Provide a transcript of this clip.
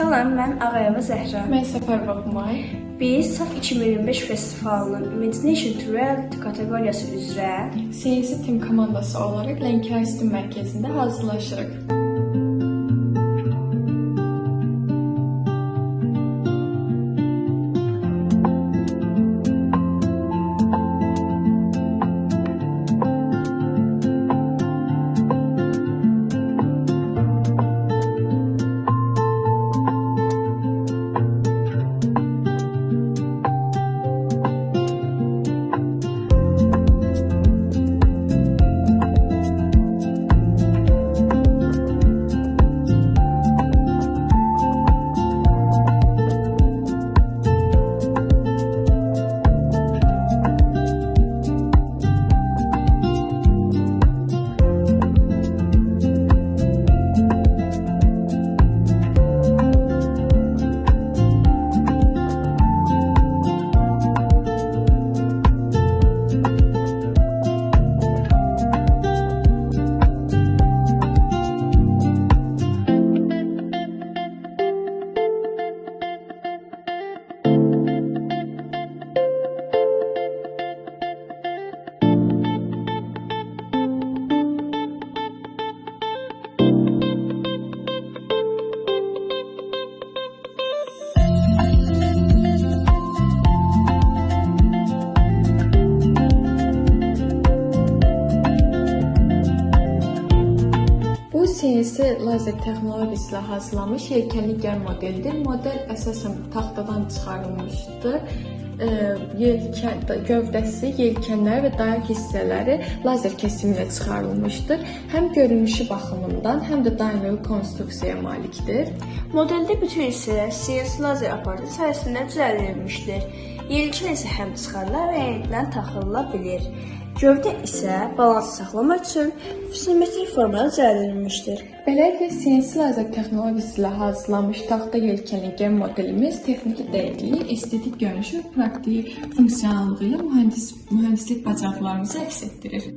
Salam, mən Ağayeva Zəhra. Mən Səfərova Humay. Biz SAF 2025 festivalının Imagination to Reality kateqoriyası üzrə CNC Team komandası olaraq Lənkəran STEM mərkəzində hazırlaşırıq. CNC lazer texnologiyası ilə hazırlanmış yelkənli gəmi modelidir. Model əsasən taxtadan çıxarılmışdır. Gövdəsi, yelkənləri və dayaq hissələri lazer kəsimi ilə çıxarılmışdır. Həm görünüşü baxımından, həm də daimi konstruksiyaya malikdir. Modeldə bütün hissələr CNC lazer aparatı sayəsində düzəldilmişdir. Yelkən isə həm çıxarıla və yenidən taxıla bilir. Gövdə isə balansı saxlamaq üçün simmetrik formada düzəldilmişdir. Beləliklə, CNC lazer texnologiyası ilə hazırlanmış taxta yelkənli gəmi modelimiz texniki dəqiqliyi, estetik görünüşü və praktik funksionallığı ilə mühəndislik bacarıqlarımızı əks etdirir.